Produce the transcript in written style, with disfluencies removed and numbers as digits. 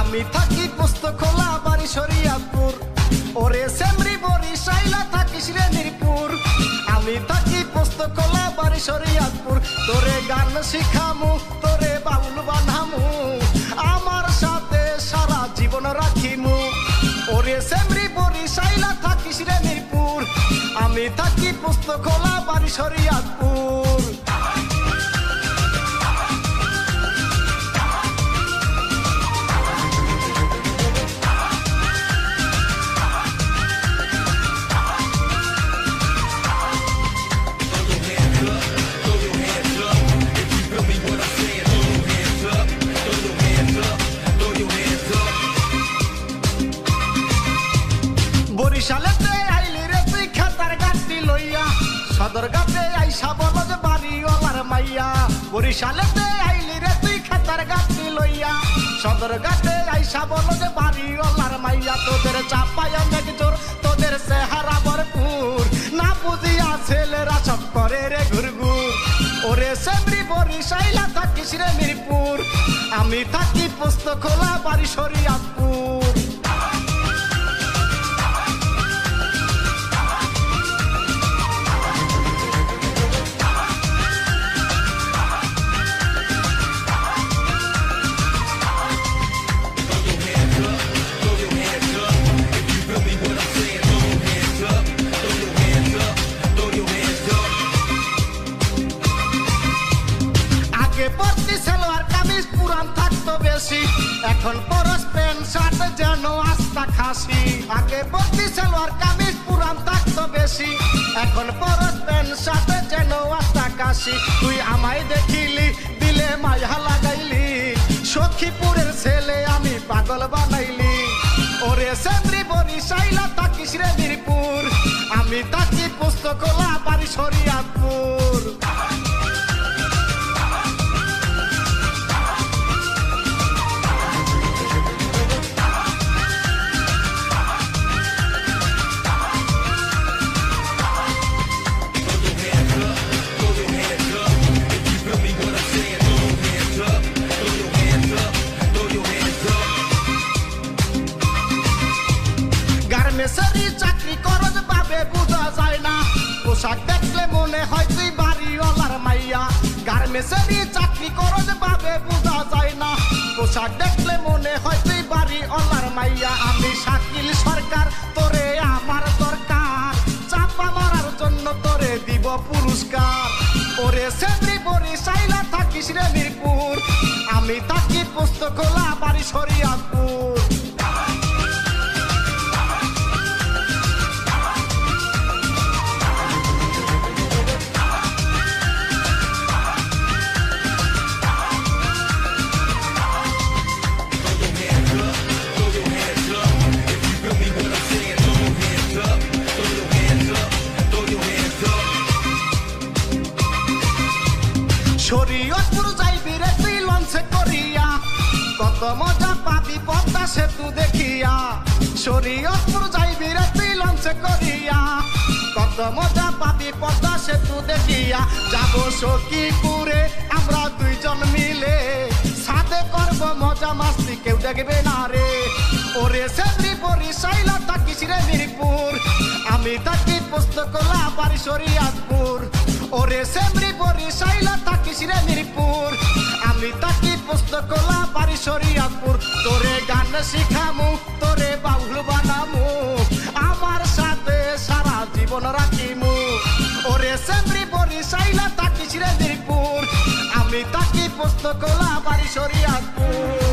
আমি থাকি পুস্তকলা বাড়ি শরিয়াতপুর। ওরে সেমরি বরিশাইলা থাকিস রে মিরপুর। আমি থাকি পুস্তকলা বাড়ি শরিয়াতপুর। তোরে গান শিখামু, তোরে বাউল বানামু, আমার সাথে সারা জীবন রাখিমু। ওরে সেমরি বরিশাইলা থাকিস রে মিরপুর। আমি থাকি পুস্তকলা বাড়ি শরিয়াতপুর। বরিশালেতে আইলি রে তুই খাতার গাঁটি লইয়া, সদরঘাটে আইসা বলো যে বাড়িওয়ালার মাইয়া। বরিশালেতে আইলি রে তুই খাতার গাঁটি লইয়া, সদরঘাটে আইসা বলো যে বাড়িওয়ালার মাইয়া। তোদের চাপায় অনেক জোর, তোদের চেহারা ভরপুর, না বুঝিয়া ছেলেরা সব করে রে ঘুরঘুর। ওরে সেমরি বরিশাইলা থাকিস রে মিরপুর। আমি থাকি পুস্তকলা বাড়ি শরিয়াতপুর। পরতি সালোয়ার কামিজ পুরান থাকতো বেশি, এখন পরস প্যান্ট শার্ট যেন আস্তা খাসি। আগে পরতি সালোয়ার কামিজ পুরান থাকতো বেশি, এখন পরস প্যান্ট শার্ট যেন আস্তা খাসি। তুই আমায় দেখিলি দিলে মায়া লাগাইলি, সখীপুরের ছেলে আমি পাগল বানাইলি। ওরে সেমরি বরিশাইলা থাকিস রে মিরপুর। আমি থাকি পুস্তকলা বাড়ি শরিয়াতপুর। গার্মেন্টসেরই চাকরি করজ ভাবে বোঝা যায় না, পোশাক দেখলে মনে হয় তুই বাড়িওয়ালার মাইয়া। গার্মেন্টসেরই চাকরি করজ ভাবে বোঝা যায় না, পোশাক দেখলে মনে হয় তুই বাড়িওয়ালার মাইয়া। আমি শাকিল সরকার, তোরে আমার দরকার, চাপা মারার জন্য তোরে দিব পুরস্কার। ওরে সেমরি বরিশাইলা থাকিস রে মিরপুর। আমি থাকি পুস্তকলা বাড়ি শরিয়াতপুর। শরিয়তপুর যাইবি রে তুই লঞ্চে করিয়া, কত মজা পাবি পদ্মা সেতু দেখিয়া। শরিয়তপুর যাইবি রে তুই লঞ্চে করিয়া, কত মজা পাবি পদ্মা সেতু দেখিয়া। যাব সখীপুরে আমরা দুইজন মিলে, সাথে করব মজা মাস্তি কেউ দেখবে না রে। ওরে সেমরি বরিশাইলা থাকিস রে মিরপুর। আমি থাকি পুস্তকলা বাড়ি শরিয়াতপুর। ওরে সেমরি বরিশাইলা থাকিস রে মিরপুর। আমি থাকি পুস্তকলা বাড়ি শরিয়াতপুর। তোরে গান শিখামু, তোরে বাউল বানামু, আমার সাথে সারা জীবন রাখিমু। ওরে সেমরি বরিশাইলা থাকিস রে মিরপুর। আমি থাকি পুস্তকলা বাড়ি শরিয়াতপুর।